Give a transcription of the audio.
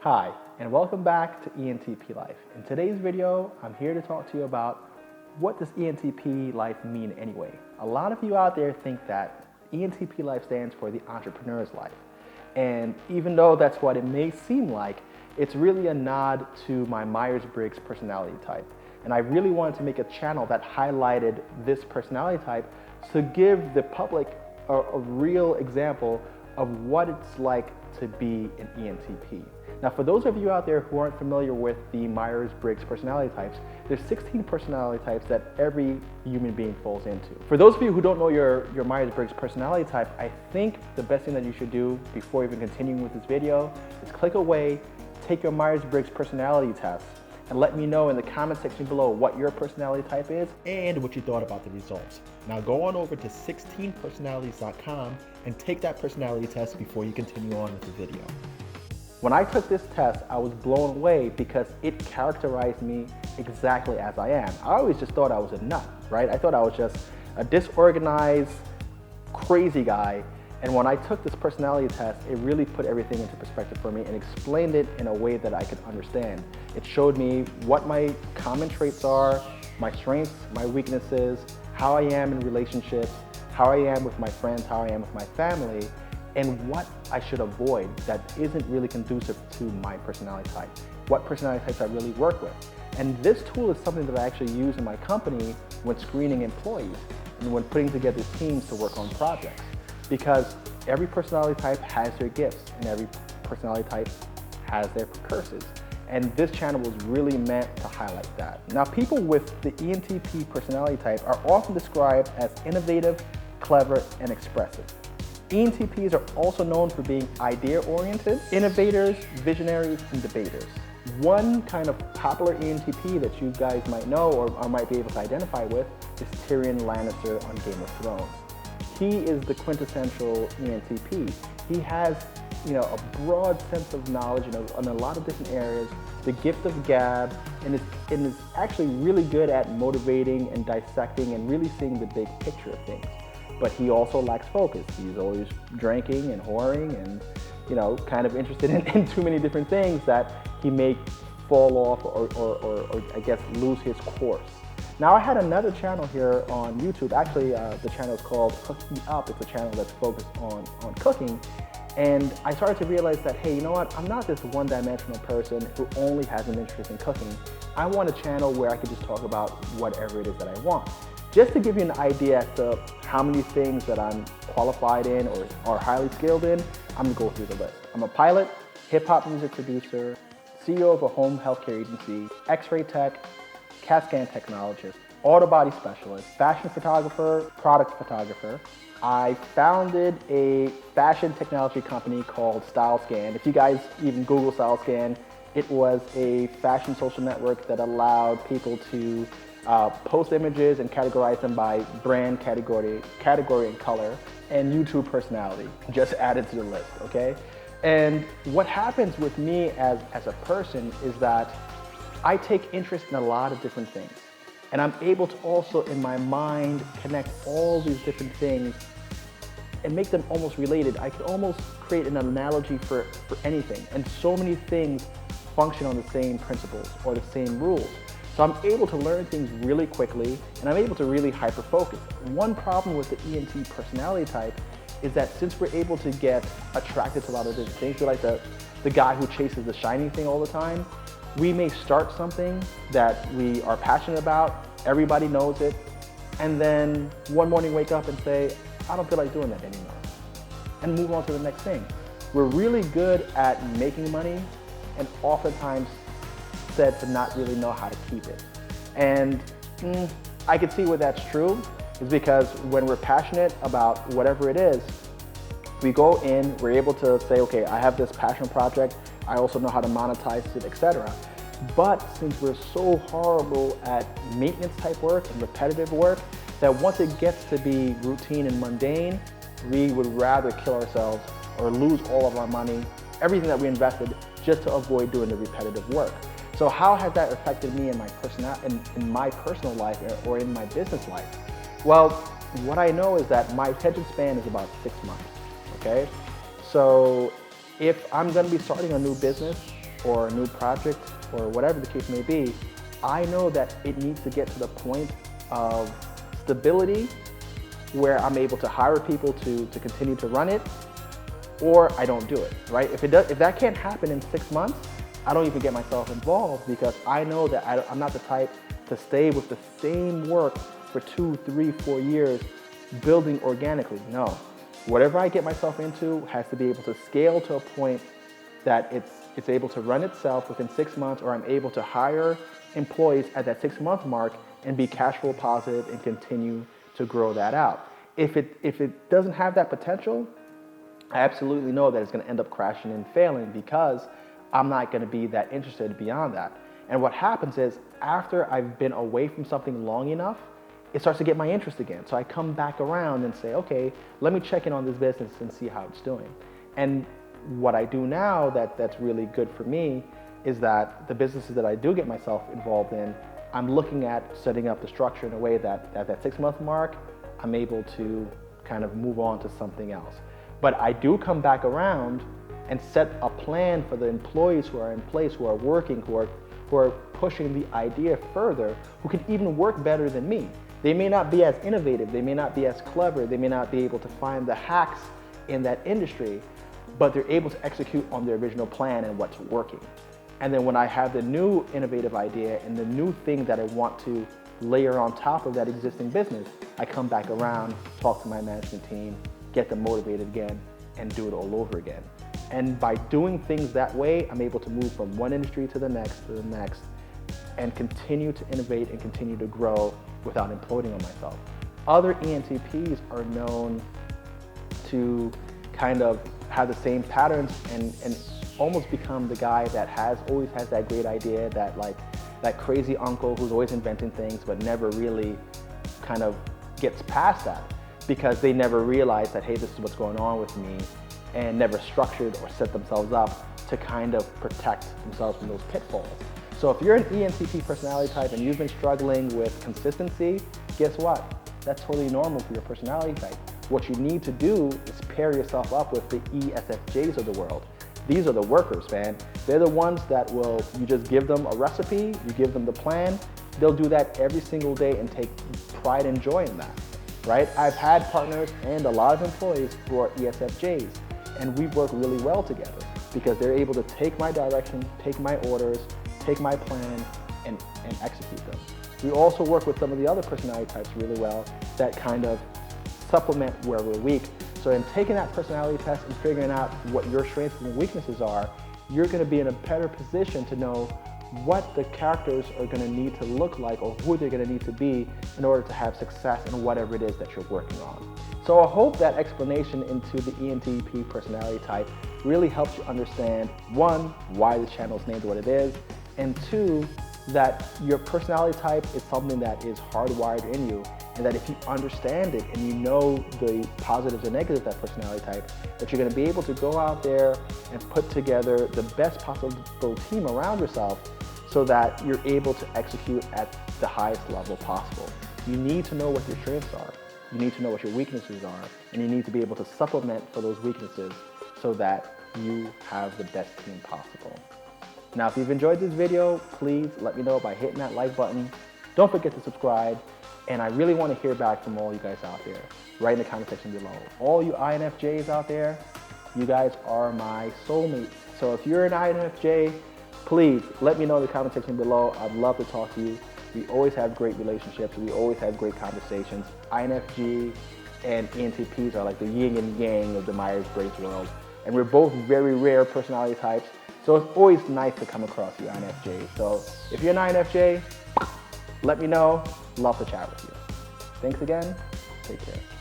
Hi, and welcome back to ENTP Life. In today's video, I'm here to talk to you about what does ENTP life mean anyway. A lot of you out there think that ENTP life stands for the entrepreneur's life. And even though that's what it may seem like, it's really a nod to my Myers-Briggs personality type. And I really wanted to make a channel that highlighted this personality type to give the public a real example of what it's like to be an ENTP. Now, for those of you out there who aren't familiar with the Myers-Briggs personality types, there's 16 personality types that every human being falls into. For those of you who don't know your Myers-Briggs personality type, I think the best thing that you should do before even continuing with this video is click away, take your Myers-Briggs personality test, and let me know in the comment section below what your personality type is and what you thought about the results. Now go on over to 16personalities.com and take that personality test before you continue on with the video. When I took this test, I was blown away because it characterized me exactly as I am. I always just thought I was a nut, right? I thought I was just a disorganized, crazy guy. And when I took this personality test, it really put everything into perspective for me and explained it in a way that I could understand. It showed me what my common traits are, my strengths, my weaknesses, how I am in relationships, how I am with my friends, how I am with my family, and what I should avoid that isn't really conducive to my personality type, what personality types I really work with. And this tool is something that I actually use in my company when screening employees and when putting together teams to work on projects. Because every personality type has their gifts and every personality type has their precursors. And this channel was really meant to highlight that. Now, people with the ENTP personality type are often described as innovative, clever, and expressive. ENTPs are also known for being idea-oriented, innovators, visionaries, and debaters. One kind of popular ENTP that you guys might know or might be able to identify with is Tyrion Lannister on Game of Thrones. He is the quintessential ENTP. He has, a broad sense of knowledge in a lot of different areas, the gift of gab, and is actually really good at motivating and dissecting and really seeing the big picture of things. But he also lacks focus. He's always drinking and whoring and, kind of interested in too many different things that he may fall off or I guess lose his course. Now, I had another channel here on YouTube. Actually, the channel is called Cooking Up. It's a channel that's focused on cooking. And I started to realize that, hey, you know what? I'm not this one-dimensional person who only has an interest in cooking. I want a channel where I can just talk about whatever it is that I want. Just to give you an idea as to how many things that I'm qualified in or highly skilled in, I'm gonna go through the list. I'm a pilot, hip-hop music producer, CEO of a home healthcare agency, X-ray tech, CAT scan technologist, auto body specialist, fashion photographer, product photographer. I founded a fashion technology company called StyleScan. If you guys even Google StyleScan, it was a fashion social network that allowed people to post images and categorize them by brand category and color, and YouTube personality, just added to the list, okay? And what happens with me as a person is that I take interest in a lot of different things. And I'm able to also, in my mind, connect all these different things and make them almost related. I could almost create an analogy for anything. And so many things function on the same principles or the same rules. So I'm able to learn things really quickly, and I'm able to really hyper-focus. One problem with the ENT personality type is that since we're able to get attracted to a lot of different things, we're like the guy who chases the shiny thing all the time. We may start something that we are passionate about, everybody knows it, and then one morning wake up and say, I don't feel like doing that anymore, and move on to the next thing. We're really good at making money, and oftentimes said to not really know how to keep it. And I can see where that's true, is because when we're passionate about whatever it is, we go in, we're able to say, okay, I have this passion project, I also know how to monetize it, etc. But since we're so horrible at maintenance type work and repetitive work, that once it gets to be routine and mundane, we would rather kill ourselves or lose all of our money, everything that we invested, just to avoid doing the repetitive work. So how has that affected me in my personal life or in my business life? Well, what I know is that my attention span is about 6 months, okay? So if I'm gonna be starting a new business, or a new project or whatever the case may be, I know that it needs to get to the point of stability where I'm able to hire people to continue to run it, or I don't do it, right? If that can't happen in 6 months, I don't even get myself involved, because I know that I'm not the type to stay with the same work for 2, 3, 4 years building organically. No, whatever I get myself into has to be able to scale to a point that it's able to run itself within 6 months, or I'm able to hire employees at that 6-month mark and be cash flow positive and continue to grow that out. If it doesn't have that potential, I absolutely know that it's going to end up crashing and failing, because I'm not going to be that interested beyond that. And what happens is, after I've been away from something long enough, it starts to get my interest again. So I come back around and say, okay, let me check in on this business and see how it's doing. And what I do now that's really good for me is that the businesses that I do get myself involved in, I'm looking at setting up the structure in a way that at that 6-month mark, I'm able to kind of move on to something else. But I do come back around and set a plan for the employees who are in place, who are working, who are pushing the idea further, who can even work better than me. They may not be as innovative, they may not be as clever, they may not be able to find the hacks in that industry, but they're able to execute on their original plan and what's working. And then when I have the new innovative idea and the new thing that I want to layer on top of that existing business, I come back around, talk to my management team, get them motivated again, and do it all over again. And by doing things that way, I'm able to move from one industry to the next, and continue to innovate and continue to grow without imploding on myself. Other ENTPs are known to kind of have the same patterns and almost become the guy that always has that great idea, that crazy uncle who's always inventing things but never really kind of gets past that, because they never realize that, hey, this is what's going on with me, and never structured or set themselves up to kind of protect themselves from those pitfalls. So if you're an ENTP personality type and you've been struggling with consistency, guess what? That's totally normal for your personality type. What you need to do is pair yourself up with the ESFJs of the world. These are the workers, man. They're the ones that you just give them a recipe, you give them the plan, they'll do that every single day and take pride and joy in that, right? I've had partners and a lot of employees who are ESFJs, and we work really well together because they're able to take my direction, take my orders, take my plan, and execute them. We also work with some of the other personality types really well that kind of supplement where we're weak. So in taking that personality test and figuring out what your strengths and weaknesses are, you're going to be in a better position to know what the characters are going to need to look like, or who they're going to need to be in order to have success in whatever it is that you're working on. So I hope that explanation into the ENTP personality type really helps you understand, one, why the channel is named what it is, and two, that your personality type is something that is hardwired in you, and that if you understand it and you know the positives and negatives of that personality type, that you're going to be able to go out there and put together the best possible team around yourself so that you're able to execute at the highest level possible. You need to know what your strengths are, you need to know what your weaknesses are, and you need to be able to supplement for those weaknesses so that you have the best team possible. Now, if you've enjoyed this video, please let me know by hitting that like button. Don't forget to subscribe. And I really want to hear back from all you guys out there. Write in the comment section below. All you INFJs out there, you guys are my soulmates. So if you're an INFJ, please let me know in the comment section below. I'd love to talk to you. We always have great relationships. We always have great conversations. INFJ and ENTPs are like the yin and yang of the Myers-Briggs world. And we're both very rare personality types. So it's always nice to come across you INFJs. So if you're an INFJ, let me know. Love to chat with you. Thanks again. Take care.